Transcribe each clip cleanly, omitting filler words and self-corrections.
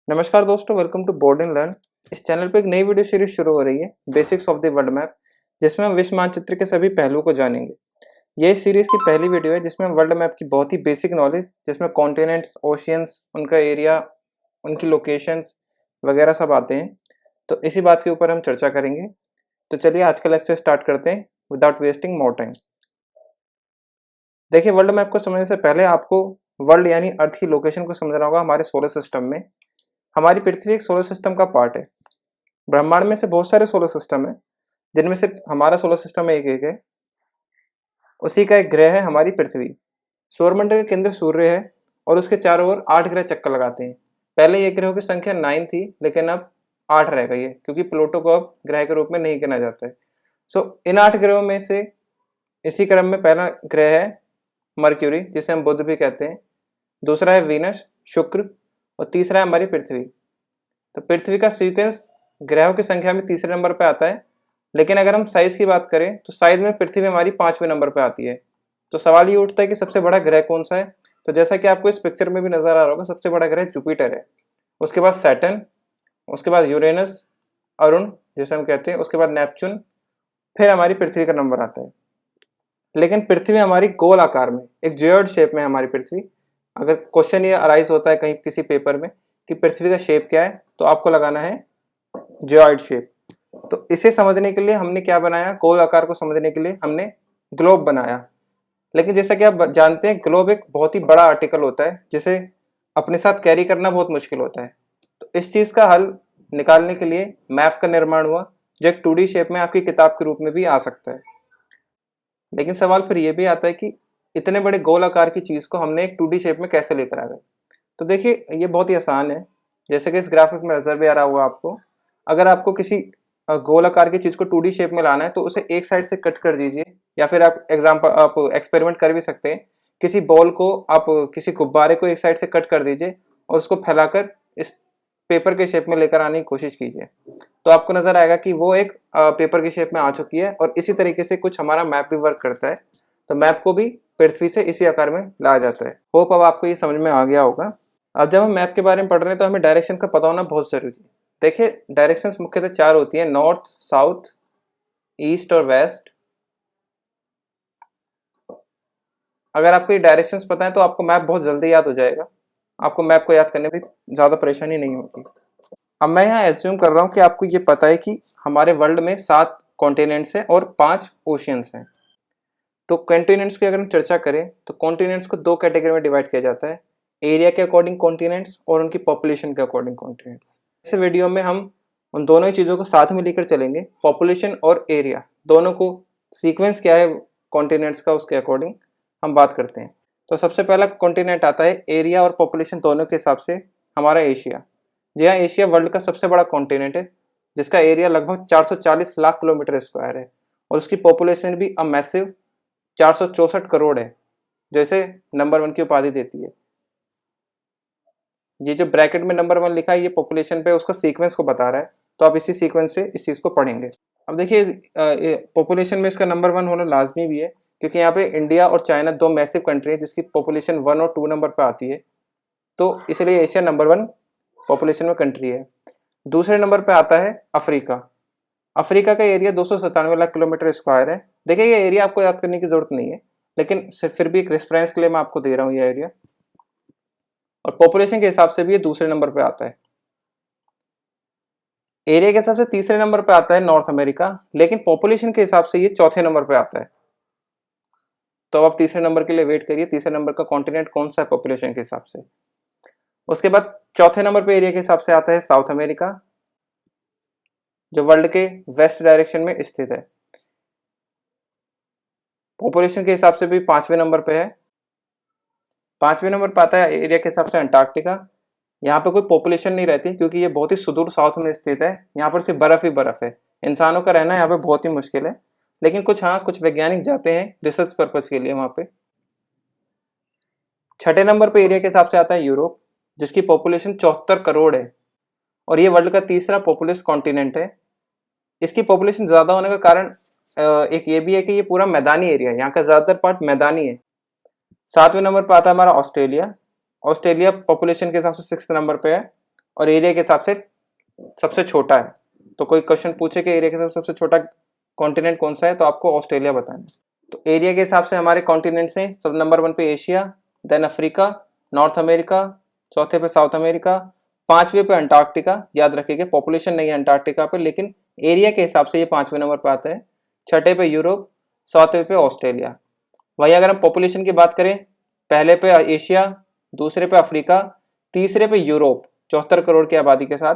नमस्कार दोस्तों, welcome to board and learn. इस चैनल पे एक नई वीडियो सीरीज शुरू हो रही है, basics of the world map, जिसमें हम विश्व मानचित्र के सभी पहलुओं को जानेंगे। ये इस सीरीज की पहली वीडियो है जिसमें हम वर्ल्ड मैप की बहुत ही बेसिक नॉलेज, जिसमें कॉन्टिनेंट्स, ओशियंस, उनका एरिया, उनकी लोकेशंस वगैरह सब आते हैं। तो इसी बात के ऊपर हम चर्चा करेंगे। तो चलिए आज का लेक्चर स्टार्ट करते हैं विदाउट वेस्टिंग मोर टाइम। देखिए, वर्ल्ड मैप को समझने से पहले आपको वर्ल्ड यानी अर्थ की लोकेशन को समझना होगा। हमारे सोलर सिस्टम में हमारी पृथ्वी एक सोलर सिस्टम का पार्ट है। ब्रह्मांड में से बहुत सारे सोलर सिस्टम है, जिनमें से हमारा सोलर सिस्टम एक एक है। उसी का एक ग्रह है हमारी पृथ्वी। सौरमंडल के केंद्र सूर्य है और उसके चारों ओर 8 ग्रह चक्कर लगाते हैं। पहले ये ग्रहों की संख्या 9 थी, लेकिन अब 8 रह गई है, क्योंकि प्लूटो को अब ग्रह के रूप में नहीं गिना जाता है। इन 8 ग्रहों में से इसी क्रम में पहला ग्रह है मर्क्यूरी, जिसे हम बुध भी कहते हैं। दूसरा है वीनस, शुक्र, और तीसरा है हमारी पृथ्वी। तो पृथ्वी का सीक्वेंस ग्रहों की संख्या में तीसरे नंबर पे आता है, लेकिन अगर हम साइज की बात करें तो साइज में पृथ्वी हमारी 5वें नंबर पे आती है। तो सवाल ये उठता है कि सबसे बड़ा ग्रह कौन सा है। तो जैसा कि आपको इस पिक्चर में भी नजर आ रहा होगा, सबसे बड़ा ग्रह जुपिटर है, उसके बाद सैटर्न, उसके बाद यूरेनस, अरुण जैसे हम कहते हैं, उसके बाद नेपच्यून, फिर हमारी पृथ्वी का नंबर आता है। लेकिन पृथ्वी हमारी गोल आकार में, एक जियोइड शेप में हमारी पृथ्वी। अगर क्वेश्चन ये अराइज होता है कहीं किसी पेपर में कि पृथ्वी का शेप क्या है, तो आपको लगाना है जियोइड शेप। तो इसे समझने के लिए हमने क्या बनाया, गोल आकार को समझने के लिए हमने ग्लोब बनाया। लेकिन जैसा कि आप जानते हैं, ग्लोब एक बहुत ही बड़ा आर्टिकल होता है, जिसे अपने साथ कैरी करना बहुत मुश्किल होता है। तो इस चीज का हल निकालने के लिए मैप का निर्माण हुआ, जो एक 2D शेप में आपकी किताब के रूप में भी आ सकता है। लेकिन सवाल फिर ये भी आता है कि इतने बड़े गोल आकार की चीज को हमने एक 2D शेप में कैसे लेकर आ गए। तो देखिए, ये बहुत ही आसान है। जैसे कि इस ग्राफिक में नजर भी आ रहा होगा आपको। अगर आपको किसी गोल आकार की चीज को 2D शेप में लाना है, तो उसे एक साइड से कट कर दीजिए, या फिर आप एक्सपेरिमेंट कर भी सकते हैं। किसी बॉल को आप, किसी गुब्बारे को एक साइड से कट कर दीजिए और उसको फैलाकर इस पेपर के शेप में लेकर आने की कोशिश कीजिए। तो आपको नजर आएगा कि वो एक पेपर की शेप में आ चुकी है। और इसी तरीके से कुछ हमारा मैप भी वर्क करता है। तो मैप को भी पृथ्वी से इसी आकार में लाया जाता है। होप अब आपको ये समझ में आ गया होगा। अब जब हम मैप के बारे में पढ़ रहे हैं, तो हमें डायरेक्शन का पता होना बहुत जरूरी है। देखिए, डायरेक्शंस मुख्यतः 4 होती हैं: नॉर्थ, साउथ, ईस्ट और वेस्ट। अगर आपको ये डायरेक्शंस पता है, तो आपको मैप बहुत जल्दी याद हो जाएगा। आपको मैप को याद करने में ज्यादा परेशानी नहीं होगी। अब मैं यहाँ एज्यूम कर रहा हूँ कि आपको ये पता है कि हमारे वर्ल्ड में 7 कॉन्टिनेंट्स हैं और 5 ओशियंस हैं। तो कॉन्टिनेंट्स की अगर हम चर्चा करें, तो कॉन्टिनेंट्स को 2 कैटेगरी में डिवाइड किया जाता है: एरिया के अकॉर्डिंग कॉन्टिनेंट्स और उनकी पॉपुलेशन के अकॉर्डिंग कॉन्टिनेंट्स। इस वीडियो में हम उन दोनों ही चीज़ों को साथ में लेकर चलेंगे, पॉपुलेशन और एरिया दोनों को। सीक्वेंस क्या है कॉन्टिनेंट्स का, उसके अकॉर्डिंग हम बात करते हैं। तो सबसे पहला कॉन्टिनेंट आता है एरिया और पॉपुलेशन दोनों के हिसाब से, हमारा एशिया। जी हाँ, एशिया वर्ल्ड का सबसे बड़ा कॉन्टिनेंट है, जिसका एरिया लगभग 440 लाख किलोमीटर स्क्वायर है। और उसकी पॉपुलेशन भी अ मैसिव 464 करोड़ है, जैसे नंबर 1 की उपाधि देती है। ये जो ब्रैकेट में नंबर 1 लिखा है, ये पॉपुलेशन पे उसका सीक्वेंस को बता रहा है। तो आप इसी सीक्वेंस से इस चीज़ को पढ़ेंगे। अब देखिए, पॉपुलेशन में इसका नंबर 1 होना लाजमी भी है, क्योंकि यहाँ पे इंडिया और चाइना 2 मैसिव कंट्री है, जिसकी पॉपुलेशन 1 और 2 नंबर पर आती है। तो इसलिए एशिया नंबर 1 पॉपुलेशन में कंट्री है। दूसरे नंबर पर आता है अफ्रीका। अफ्रीका का एरिया 297 लाख किलोमीटर स्क्वायर है। देखिए, ये एरिया आपको याद करने की जरूरत नहीं है, लेकिन फिर भी एक रेफरेंस के लिए मैं आपको दे रहा हूँ ये एरिया। और पॉपुलेशन के हिसाब से भी ये दूसरे नंबर पे आता है। एरिया के हिसाब से तीसरे नंबर पे आता है नॉर्थ अमेरिका, लेकिन पॉपुलेशन के हिसाब से ये चौथे नंबर पे आता है। तो अब आप तीसरे नंबर के लिए वेट करिए, तीसरे नंबर का कॉन्टिनेंट कौन सा है पॉपुलेशन के हिसाब से। उसके बाद चौथे नंबर पे एरिया के हिसाब से आता है साउथ अमेरिका, जो वर्ल्ड के वेस्ट डायरेक्शन में स्थित है। पॉपुलेशन के हिसाब से भी 5वें नंबर पे है। 5वें नंबर पर आता है एरिया के हिसाब से अंटार्कटिका। यहाँ पे कोई पॉपुलेशन नहीं रहती, क्योंकि ये बहुत ही सुदूर साउथ में स्थित है। यहाँ पर सिर्फ बर्फ ही बर्फ है। इंसानों का रहना यहाँ पे बहुत ही मुश्किल है, लेकिन कुछ वैज्ञानिक जाते हैं रिसर्च पर्पज के लिए वहाँ पे। छठे नंबर पे एरिया के हिसाब से आता है यूरोप, जिसकी पॉपुलेशन 74 करोड़ है, और ये वर्ल्ड का तीसरा पॉपुलस कॉन्टिनेंट है। इसकी पॉपुलेशन ज्यादा होने का कारण एक ये भी है कि ये पूरा मैदानी एरिया है, यहाँ का ज्यादातर पार्ट मैदानी है। 7वें नंबर पर आता है हमारा ऑस्ट्रेलिया। ऑस्ट्रेलिया पॉपुलेशन के हिसाब से 6th नंबर पे है, और एरिया के हिसाब से सबसे छोटा है। तो कोई क्वेश्चन पूछे कि एरिया के हिसाब से सबसे छोटा कॉन्टिनेंट कौन सा है, तो आपको ऑस्ट्रेलिया बताना है। तो एरिया के हिसाब से हमारे कॉन्टिनेंट्स हैं, सब नंबर 1 पे Asia, then Africa, North America, चौथे पे साउथ अमेरिका, पांचवे पे अंटार्कटिका। याद रखिएगा पॉपुलेशन नहीं है अंटार्कटिका पे, लेकिन एरिया के हिसाब से ये पांचवें नंबर पे आता है। छठे पे यूरोप, सातवें पे ऑस्ट्रेलिया। वही अगर हम पॉपुलेशन की बात करें, पहले पे एशिया, दूसरे पे अफ्रीका, तीसरे पे यूरोप 74 करोड़ की आबादी के साथ,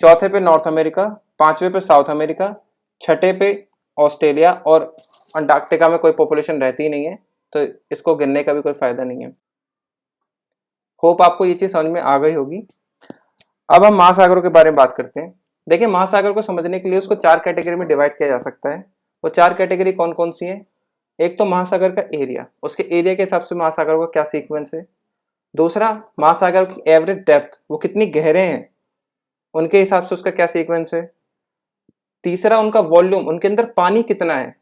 चौथे पे नॉर्थ अमेरिका, पांचवे पे साउथ अमेरिका, छठे पे ऑस्ट्रेलिया, और अंटार्कटिका में कोई पॉपुलेशन रहती ही नहीं है, तो इसको गिनने का भी कोई फायदा नहीं है। होप आपको ये चीज समझ में आ गई होगी। अब हम महासागरों के बारे में बात करते हैं। देखिए महासागर को समझने के लिए उसको 4 कैटेगरी में डिवाइड किया जा सकता है। वो 4 कैटेगरी कौन कौन सी है? एक तो महासागर का एरिया, उसके एरिया के हिसाब से महासागरों का क्या सीक्वेंस है। दूसरा, महासागर की एवरेज डेप्थ, वो कितनी गहरे हैं, उनके हिसाब से उसका क्या सीक्वेंस है। तीसरा, उनका वॉल्यूम, उनके अंदर पानी कितना है,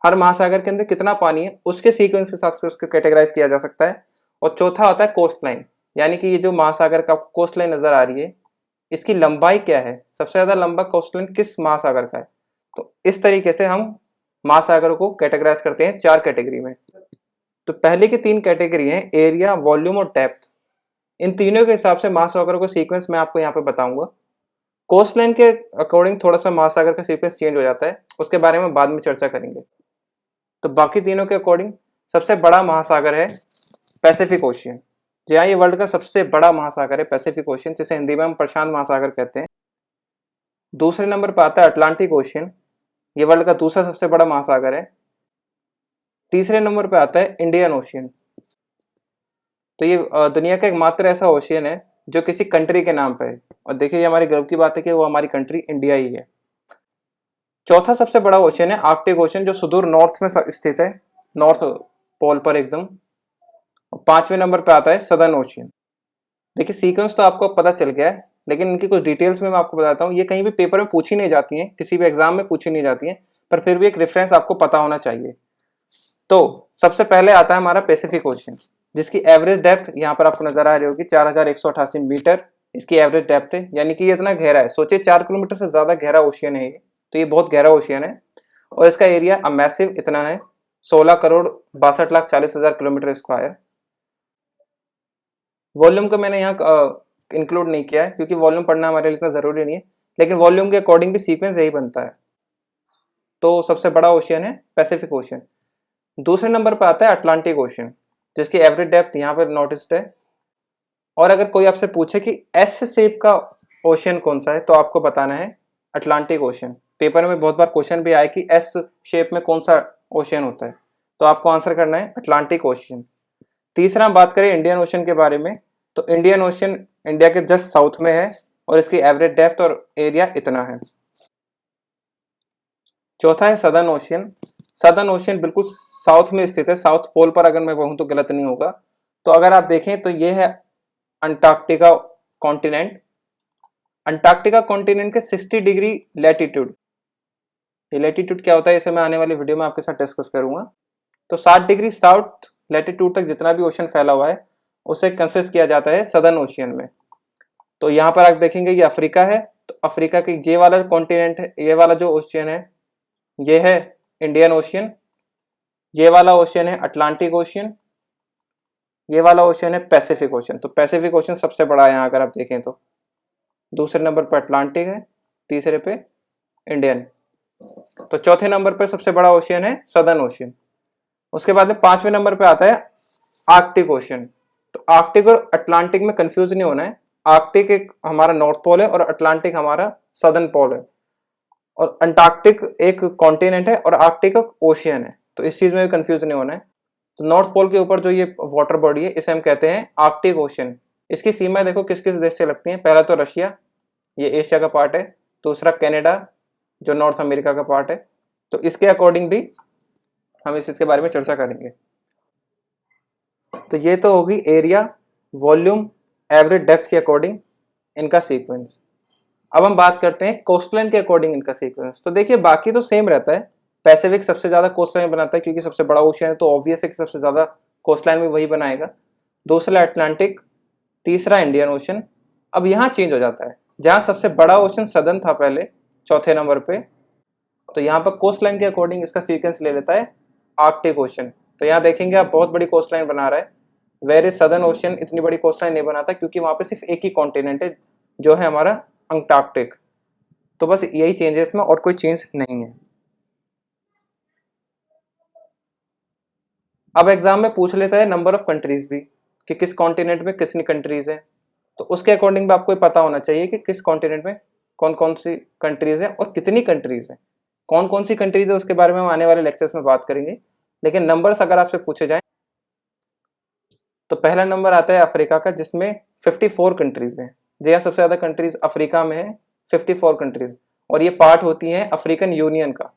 हर महासागर के अंदर कितना पानी है, उसके सीक्वेंस के हिसाब से उसको कैटेगराइज किया जा सकता है। और चौथा होता है कोस्ट लाइन, यानी कि ये जो महासागर का कोस्ट लाइन नजर आ रही है, इसकी लंबाई क्या है, सबसे ज्यादा लंबा कोस्ट लाइन किस महासागर का है। तो इस तरीके से हम महासागरों को कैटेगराइज करते हैं 4 कैटेगरी में। तो पहले की 3 कैटेगरी हैं, एरिया, वॉल्यूम और डेप्थ। इन तीनों के हिसाब से महासागरों का सीक्वेंस मैं आपको यहाँ पे बताऊंगा। कोस्ट लाइन के अकॉर्डिंग थोड़ा सा महासागर का सीक्वेंस चेंज हो जाता है, उसके बारे में बाद में चर्चा करेंगे। तो बाकी तीनों के अकॉर्डिंग सबसे बड़ा महासागर है पैसिफिक ओशियन। जी हाँ, ये वर्ल्ड का सबसे बड़ा महासागर है पैसिफिक ओशियन, जिसे हिंदी में हम प्रशांत महासागर कहते हैं। दूसरे नंबर पर आता है अटलांटिक ओशियन, ये वर्ल्ड का दूसरा सबसे बड़ा महासागर है। तीसरे नंबर पर आता है इंडियन ओशियन। तो ये दुनिया का एकमात्र ऐसा ओशियन है जो किसी कंट्री के नाम पे है, और देखिए ये हमारी गर्व की बात है कि वो हमारी कंट्री इंडिया ही है। चौथा सबसे बड़ा ओशियन है आर्कटिक ओशियन, जो सुदूर नॉर्थ में स्थित है, नॉर्थ पोल पर एकदम। पांचवें नंबर पे आता है सदर्न ओशियन। देखिए सीक्वेंस तो आपको पता चल गया है, लेकिन इनकी कुछ डिटेल्स में मैं आपको बताता हूँ। ये कहीं भी पेपर में पूछी नहीं जाती हैं, किसी भी एग्जाम में पूछी नहीं जाती हैं, पर फिर भी एक रेफरेंस आपको पता होना चाहिए। तो सबसे पहले आता है हमारा पैसिफिक ओशियन, जिसकी एवरेज डेप्थ यहाँ पर आपको नजर आ रही होगी 4188 मीटर इसकी एवरेज डेप्थ है, यानी कि ये इतना गहरा है। सोचिए 4 किलोमीटर से ज्यादा गहरा ओशियन है ये, तो ये बहुत गहरा ओशियन है। और इसका एरिया मैसिव इतना है 16,62,40,000 किलोमीटर स्क्वायर। वॉल्यूम को मैंने यहाँ इंक्लूड नहीं किया है, क्योंकि वॉल्यूम पढ़ना हमारे लिए इतना जरूरी नहीं है, लेकिन वॉल्यूम के अकॉर्डिंग भी सीक्वेंस यही बनता है। तो सबसे बड़ा ओशियन है पैसिफिक ओशियन। दूसरे नंबर पर आता है अटलांटिक ओशियन, जिसकी एवरेज डेप्थ यहाँ पर नोटिस्ड है। और अगर कोई आपसे पूछे कि एस शेप का ओशियन कौन सा है, तो आपको बताना है अटलांटिक ओशियन। पेपर में बहुत बार क्वेश्चन भी आए कि एस शेप में कौन सा ओशियन होता है, तो आपको आंसर करना है अटलांटिक ओशियन। तीसरा हम बात करें इंडियन ओशियन के बारे में, तो इंडियन ओशियन इंडिया के जस्ट साउथ में है, और इसकी एवरेज डेप्थ और एरिया इतना है। चौथा है सदर्न ओशियन। सदर्न ओशियन बिल्कुल साउथ में स्थित है, साउथ पोल पर, अगर मैं कहूँ तो गलत नहीं होगा। तो अगर आप देखें तो ये है अंटार्कटिका कॉन्टिनेंट। अंटार्कटिका कॉन्टिनेंट के 60 डिग्री लैटिट्यूड, ये लैटिट्यूड क्या होता है इसे मैं आने वाली वीडियो में आपके साथ डिस्कस करूंगा। तो 60 डिग्री साउथ लैटिट्यूड तक जितना भी ओशन फैला हुआ है, उसे कंसिस्ट किया जाता है सदर्न ओशियन में। तो यहाँ पर आप देखेंगे ये अफ्रीका है, तो अफ्रीका के ये वाला कॉन्टिनेंट है, ये वाला जो ओशियन है ये है इंडियन ओशियन। ये वाला ओशियन है अटलांटिक ओशियन। ये वाला ओशियन है पैसिफिक ओशियन। तो पैसिफिक ओशियन सबसे बड़ा है यहाँ, अगर आप देखें तो। दूसरे नंबर पर अटलांटिक है, तीसरे पे इंडियन। तो चौथे नंबर पर सबसे बड़ा ओशियन है सदर्न ओशियन। उसके बाद में पांचवें नंबर पे आता है आर्कटिक ओशियन। तो आर्कटिक और अटलांटिक में कंफ्यूज नहीं होना है। आर्कटिक एक हमारा नॉर्थ पोल है और अटलांटिक हमारा सदर्न पोल है, और अंटार्कटिक एक कॉन्टिनेंट है और आर्कटिक एक ओशियन है, तो इस चीज में भी कंफ्यूज नहीं होना है। तो नॉर्थ पोल के ऊपर जो ये वाटर बॉडी है, इसे हम कहते हैं आर्कटिक ओशियन। इसकी सीमा देखो किस किस देश से लगती है। पहला तो रशिया, ये एशिया का पार्ट है। दूसरा कनाडा, जो नॉर्थ अमेरिका का पार्ट है। तो इसके अकॉर्डिंग भी हम इसके बारे में चर्चा करेंगे। तो ये तो होगी एरिया, वॉल्यूम, एवरेज डेप्थ के अकॉर्डिंग इनका सीक्वेंस। अब हम बात करते हैं कोस्टलाइन के अकॉर्डिंग इनका सीक्वेंस। तो देखिए बाकी तो सेम रहता है। पैसिफिक सबसे ज्यादा कोस्टलाइन बनाता है, क्योंकि सबसे बड़ा ओशियन है, तो ऑब्वियस है कि सबसे ज्यादा कोस्टलाइन भी वही बनाएगा। दूसरा अटलांटिक, तीसरा इंडियन ओशन, अब यहाँ चेंज हो जाता है, जहाँ सबसे बड़ा ओशन सदर्न था पहले चौथे नंबर पे, तो यहाँ पर कोस्ट लाइन के अकॉर्डिंग इसका सीक्वेंस ले लेता है आर्कटिक ओशन। तो यहाँ देखेंगे आप बहुत बड़ी कोस्ट लाइन बना रहा है, वेरी सदर्न ओशन इतनी बड़ी कोस्ट लाइन नहीं बनाता क्योंकि वहाँ पे सिर्फ एक ही कॉन्टिनेंट है जो है हमारा अंटार्कटिक। तो बस यही चेंज है इसमें, और कोई चेंज नहीं है। अब एग्जाम में पूछ लेता है नंबर ऑफ कंट्रीज भी, कि किस कॉन्टिनेंट में कितनी कंट्रीज है। तो उसके अकॉर्डिंग भी आपको पता होना चाहिए कि किस कॉन्टिनेंट में कौन कौन सी कंट्रीज है और कितनी कंट्रीज है। कौन कौन सी कंट्रीज है उसके बारे में हम आने वाले लेक्चर्स में बात करेंगे, लेकिन नंबर्स अगर आपसे पूछे जाएं तो पहला नंबर आता है अफ्रीका का, जिसमें 54 कंट्रीज हैं। जी हाँ, सबसे ज़्यादा कंट्रीज अफ्रीका में है, 54 कंट्रीज, और ये पार्ट होती हैं अफ्रीकन यूनियन का।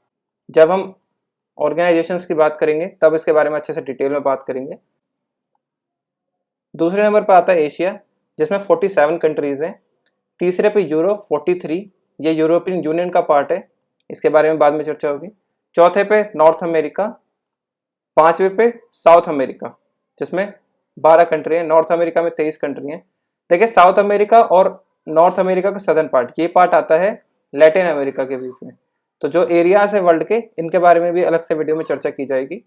जब हम ऑर्गेनाइजेशंस की बात करेंगे तब इसके बारे में अच्छे से डिटेल में बात करेंगे। दूसरे नंबर पर आता है एशिया, जिसमें 47 कंट्रीज हैं। तीसरे पे यूरोप 43, ये यूरोपियन यूनियन का पार्ट है, इसके बारे में बाद में चर्चा होगी। चौथे पे नॉर्थ अमेरिका, पांचवें पे साउथ अमेरिका, जिसमें 12 कंट्री हैं। नॉर्थ अमेरिका में 23 कंट्री हैं। देखिए, साउथ अमेरिका और नॉर्थ अमेरिका का सदर्न पार्ट, ये पार्ट आता है लैटिन अमेरिका के बीच में। तो जो एरियाज है वर्ल्ड के, इनके बारे में भी अलग से वीडियो में चर्चा की जाएगी।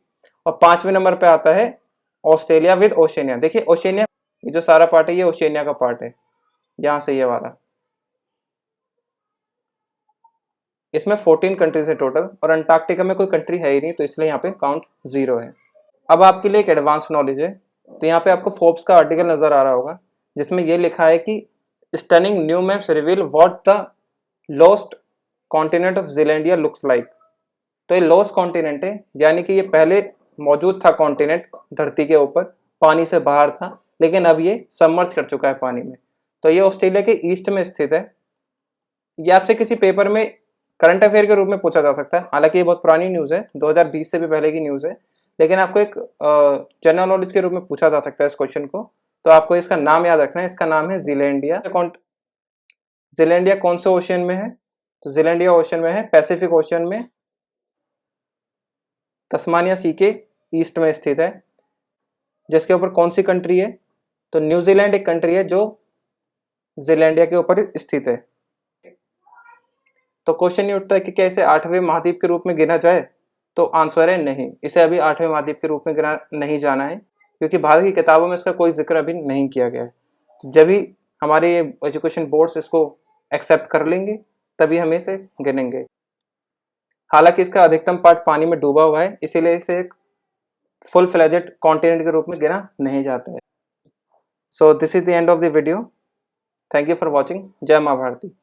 और पांचवें नंबर पे आता है ऑस्ट्रेलिया विद ओशेनिया। देखिए ओशेनिया, ये जो सारा पार्ट है ये ओशेनिया का पार्ट है, यहाँ से ये वाला। इसमें 14 कंट्रीज है टोटल, और अंटार्कटिका में कोई कंट्री है ही नहीं, तो इसलिए यहाँ पे काउंट 0 है। अब आपके लिए एक एडवांस नॉलेज है, तो यहाँ पे आपको फोर्ब्स का आर्टिकल नजर आ रहा होगा, जिसमें ये लिखा है कि stunning new maps reveal what the lost continent of Zealandia looks like. तो ये लॉस्ट कॉन्टिनेंट है, यानी कि ये पहले मौजूद था कॉन्टिनेंट धरती के ऊपर, पानी से बाहर था, लेकिन अब ये सबमर्ज कर चुका है पानी में। तो ये ऑस्ट्रेलिया के ईस्ट में स्थित है। ये आपसे किसी पेपर में करंट अफेयर के रूप में पूछा जा सकता है। हालांकि ये बहुत पुरानी न्यूज़ है, 2020 से भी पहले की न्यूज़ है, लेकिन आपको एक जनरल नॉलेज के रूप में पूछा जा सकता है इस क्वेश्चन को। तो आपको इसका नाम याद रखना है, इसका नाम है जीलैंडिया। जीलैंडिया कौन से ओशियन में है? तो जीलैंडिया ओशियन में है, पैसिफिक ओशियन में, तस्मानिया सी के ईस्ट में स्थित है। जिसके ऊपर कौन सी कंट्री है? तो न्यूजीलैंड एक कंट्री है जो जीलैंडिया के ऊपर स्थित है। तो क्वेश्चन ये उठता है कि क्या इसे 8वें महाद्वीप के रूप में गिना जाए? तो आंसर है नहीं, इसे अभी 8वें महाद्वीप के रूप में गिना नहीं जाना है, क्योंकि भारत की किताबों में इसका कोई जिक्र अभी नहीं किया गया है। तो जब भी हमारे एजुकेशन बोर्ड्स इसको एक्सेप्ट कर लेंगे तभी हम इसे गिनेंगे। हालांकि इसका अधिकतम पार्ट पानी में डूबा हुआ है, इसीलिए इसे एक फुल फ्लेजेड कॉन्टिनेंट के रूप में गिना नहीं जाता है। So this is the end of the video. Thank you for watching. जय माँ भारती।